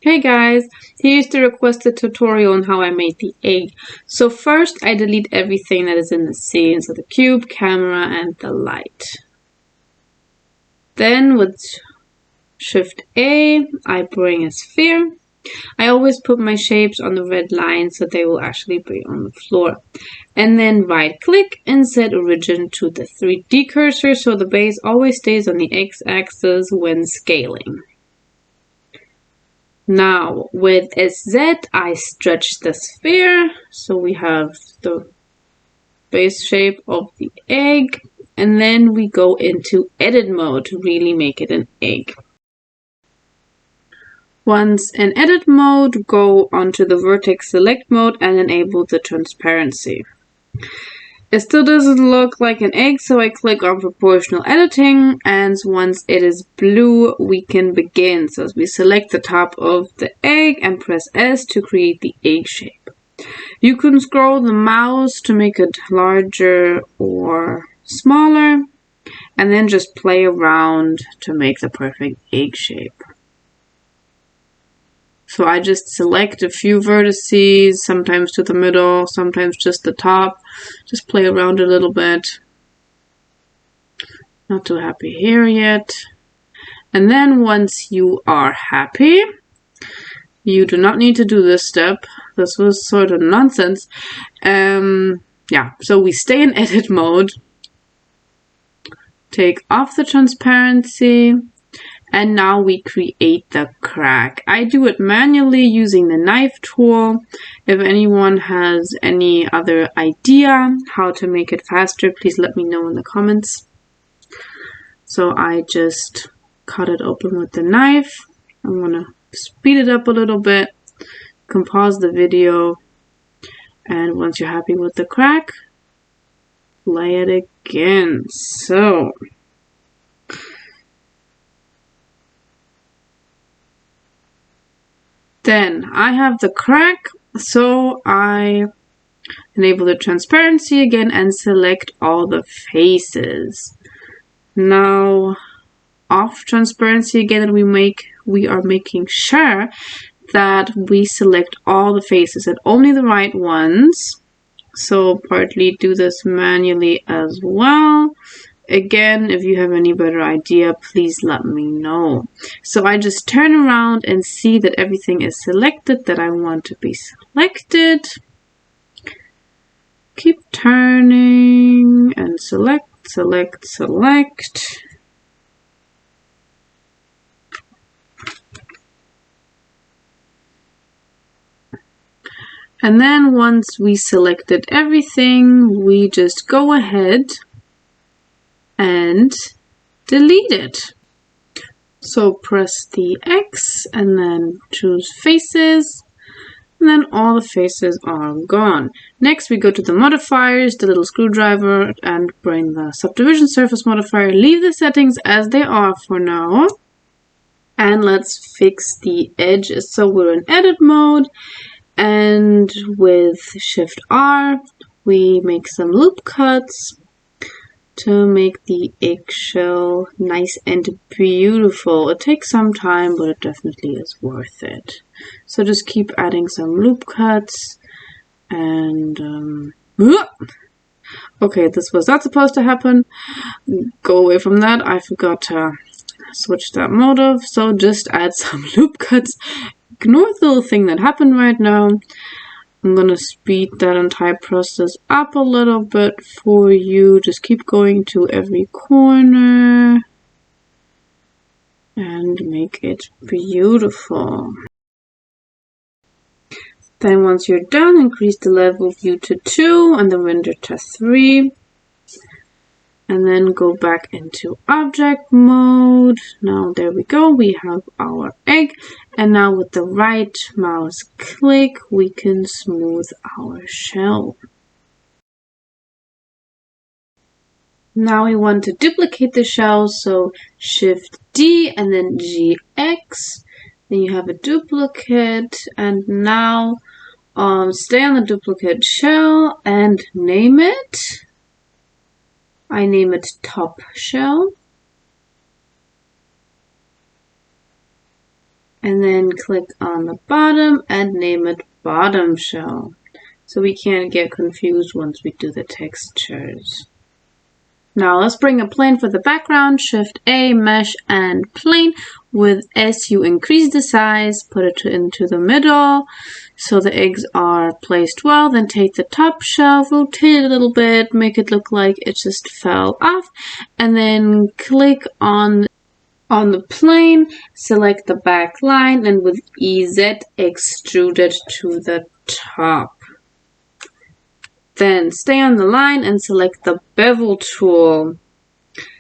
Hey guys, here's the requested tutorial on how I made the egg. So first I delete everything that is in the scene, so the cube, camera and the light. Then with Shift A, I bring a sphere. I always put my shapes on the red line so they will actually be on the floor. And then right click and set origin to the 3D cursor so the base always stays on the x-axis when scaling. Now with SZ I stretch the sphere so we have the base shape of the egg, and then we go into edit mode to really make it an egg. Once in edit mode, go onto the vertex select mode and enable the transparency. It still doesn't look like an egg, so I click on proportional editing, and once it is blue, we can begin. So we select the top of the egg and press S to create the egg shape. You can scroll the mouse to make it larger or smaller, and then just play around to make the perfect egg shape. So I just select a few vertices, sometimes to the middle, sometimes just the top. Just play around a little bit. Not too happy here yet. And then once you are happy, you do not need to do this step. This was sort of nonsense. Yeah, so we stay in edit mode. Take off the transparency. And now we create the crack. I do it manually using the knife tool. If anyone has any other idea how to make it faster, please let me know in the comments. So I just cut it open with the knife. I'm gonna speed it up a little bit. You can pause the video. And once you're happy with the crack, play it again. So then I have the crack, so I enable the transparency again and select all the faces. Now off transparency again, and we are making sure that we select all the faces and only the right ones. So partly do this manually as well. Again, if you have any better idea, please let me know. So I just turn around and see that everything is selected that I want to be selected. Keep turning and select, select, select. And then once we selected everything, we just go ahead and delete it. So press the X and then choose faces, and then all the faces are gone. Next we go to the modifiers, the little screwdriver, and bring the subdivision surface modifier. Leave the settings as they are for now. And let's fix the edges. So we're in edit mode, and with Shift R, we make some loop cuts to make the eggshell nice and beautiful. It takes some time, but it definitely is worth it. So just keep adding some loop cuts, and okay, this was not supposed to happen. Go away from that. I forgot to switch that motive, so just add some loop cuts. Ignore the little thing that happened right now. I'm gonna speed that entire process up a little bit for you. Just keep going to every corner and make it beautiful. Then once you're done, increase the level view to 2 and the render to 3. And then go back into object mode. Now there we go, we have our egg. And now with the right mouse click, we can smooth our shell. Now we want to duplicate the shell, so Shift D and then GX. Then you have a duplicate, and now stay on the duplicate shell and name it. I name it top shell. and then click on the bottom and name it bottom shell, so we can't get confused once we do the textures. Now let's bring a plane for the background. Shift A, mesh and plane. With S you increase the size, put it into the middle so the eggs are placed well. Then take the top shell, rotate it a little bit, make it look like it just fell off, and then click on the plane, select the back line, and with EZ extrude it to the top. Then stay on the line and select the bevel tool.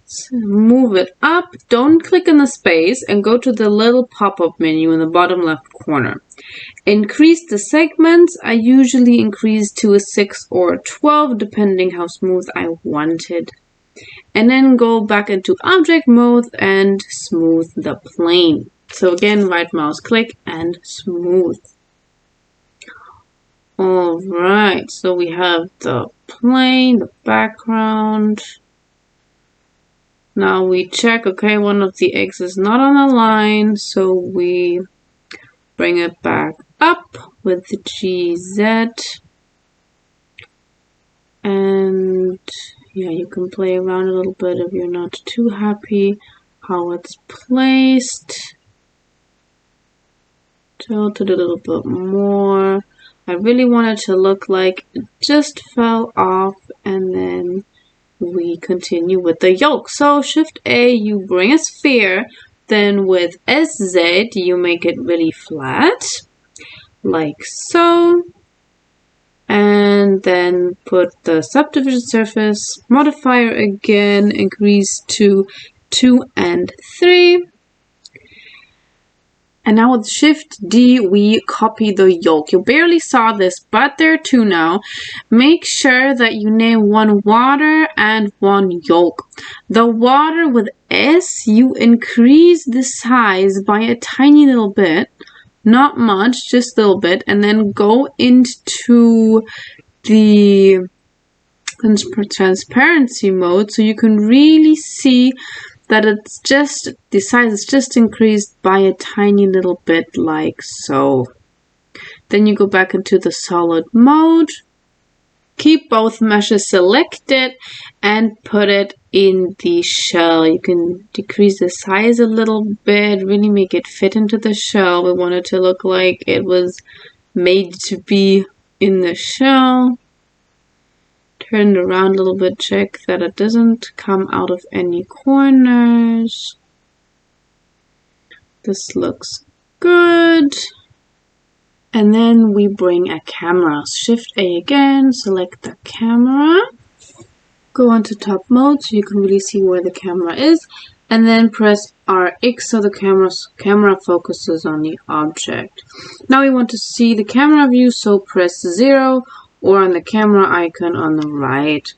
So move it up, don't click in the space, and go to the little pop-up menu in the bottom left corner. Increase the segments. I usually increase to a 6 or 12 depending how smooth I want it. And then go back into object mode and smooth the plane. So again, right mouse click and smooth. Alright, so we have the plane, the background. Now we check, okay, one of the eggs is not on the line, so we bring it back up with the GZ. And yeah, you can play around a little bit if you're not too happy how it's placed. Tilt it a little bit more. I really want it to look like it just fell off, and then we continue with the yolk. So Shift A, you bring a sphere, then with SZ you make it really flat, like so, and then put the subdivision surface modifier again, increase to 2 and 3. And now with Shift D, we copy the yolk. You barely saw this, but there are 2 now. Make sure that you name one water and one yolk. The water with S, you increase the size by a tiny little bit. Not much, just a little bit. And then go into the transparency mode so you can really see that it's just, the size is just increased by a tiny little bit, like so. Then you go back into the solid mode, keep both meshes selected, and put it in the shell. You can decrease the size a little bit, really make it fit into the shell. We want it to look like it was made to be in the shell. Turn it around a little bit, check that it doesn't come out of any corners. This looks good. And then we bring a camera. Shift A again, select the camera. Go onto top mode so you can really see where the camera is. And then press RX so the camera focuses on the object. Now we want to see the camera view, so press 0. Or on the camera icon on the right.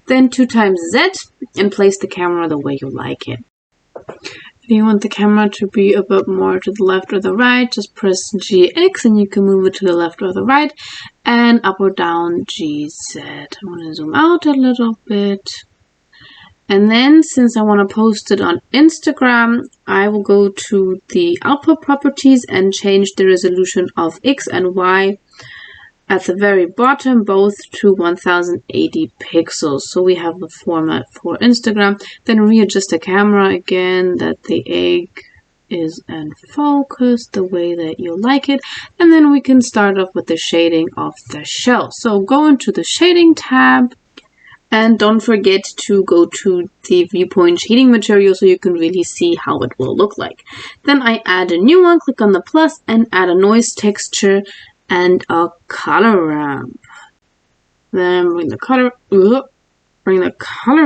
Then 2 times Z and place the camera the way you like it. If you want the camera to be a bit more to the left or the right, just press GX and you can move it to the left or the right, and up or down GZ. I want to zoom out a little bit. And then since I want to post it on Instagram, I will go to the output properties and change the resolution of X and Y at the very bottom, both to 1080 pixels. So we have the format for Instagram. Then readjust the camera again, that the egg is in focus the way that you like it. And then we can start off with the shading of the shell. So go into the shading tab, and don't forget to go to the viewpoint shading material so you can really see how it will look like. Then I add a new one, click on the plus and add a noise texture and a color ramp. Then bring the color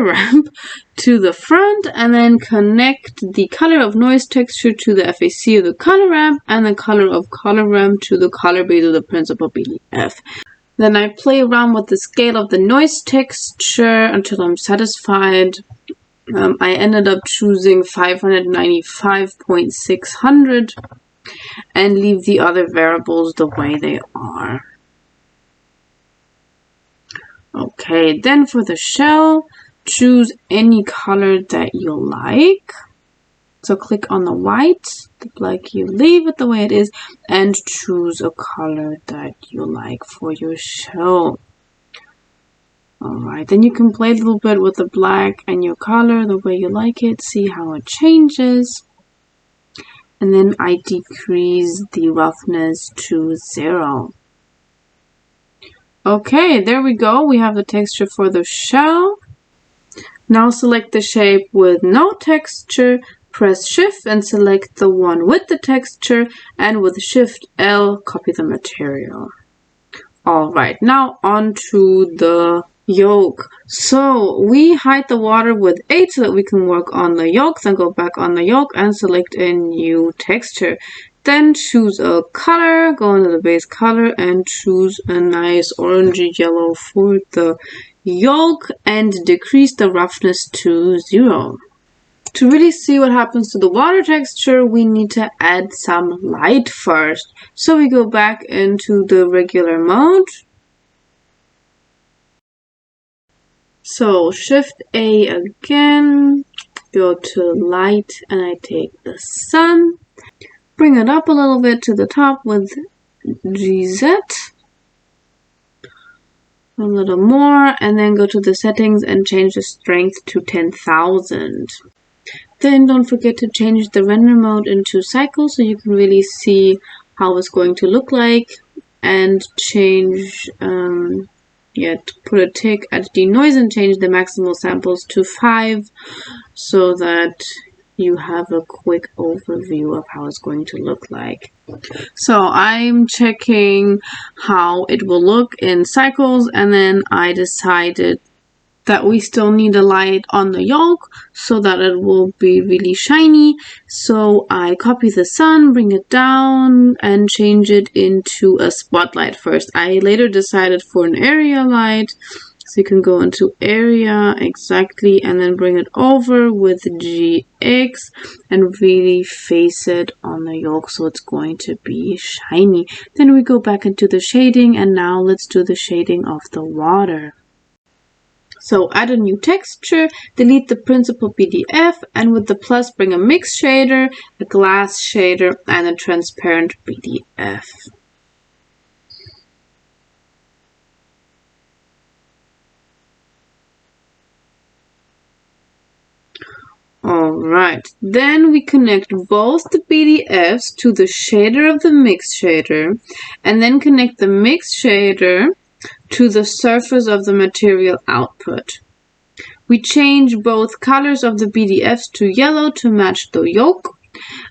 ramp to the front, and then connect the color of noise texture to the FAC of the color ramp, and the color of color ramp to the color base of the Principled BF. Then I play around with the scale of the noise texture until I'm satisfied. I ended up choosing 595.600. And leave the other variables the way they are. Okay, then for the shell, choose any color that you like. So click on the white, the black you leave it the way it is, and choose a color that you like for your show. Alright, then you can play a little bit with the black and your color the way you like it, see how it changes. And then I decrease the roughness to 0. Okay, there we go. We have the texture for the shell. Now select the shape with no texture, press Shift and select the one with the texture, and with Shift L, copy the material. Alright, now on to the yolk. So we hide the water with 8 so that we can work on the yolk, then go back on the yolk and select a new texture. Then choose a color, go into the base color and choose a nice orangey yellow for the yolk and decrease the roughness to 0. To really see what happens to the water texture, we need to add some light first. So we go back into the regular mode. So Shift A again, go to light and I take the sun. Bring it up a little bit to the top with GZ. A little more, and then go to the settings and change the strength to 10,000. Then don't forget to change the render mode into cycle so you can really see how it's going to look like, and change, put a tick at denoise and change the maximal samples to 5 so that you have a quick overview of how it's going to look like. So I'm checking how it will look in cycles, and then I decided that we still need a light on the yolk so that it will be really shiny. So I copy the sun, bring it down, and change it into a spotlight first. I later decided for an area light. So you can go into area exactly and then bring it over with GX and really face it on the yolk so it's going to be shiny. Then we go back into the shading, and now let's do the shading of the water. So add a new texture, delete the principal BDF, and with the plus bring a mix shader, a glass shader, and a transparent BDF. Alright, then we connect both the BDFs to the shader of the mix shader, and then connect the mix shader to the surface of the material output. We change both colors of the BDFs to yellow to match the yolk,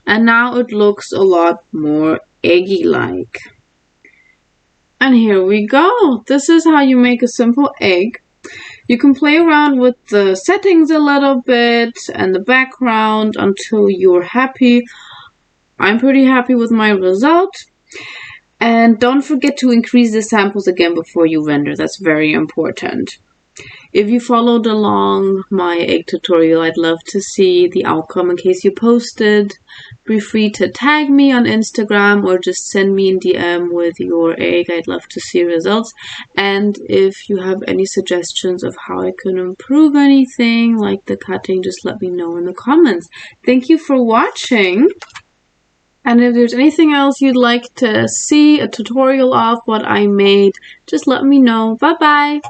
and now it looks a lot more eggy-like. And here we go. This is how you make a simple egg. You can play around with the settings a little bit and the background until you're happy. I'm pretty happy with my result. And don't forget to increase the samples again before you render. That's very important. If you followed along my egg tutorial, I'd love to see the outcome in case you posted. Be free to tag me on Instagram or just send me a DM with your egg. I'd love to see results. And if you have any suggestions of how I can improve anything like the cutting, just let me know in the comments. Thank you for watching. And if there's anything else you'd like to see a tutorial of what I made, just let me know. Bye bye!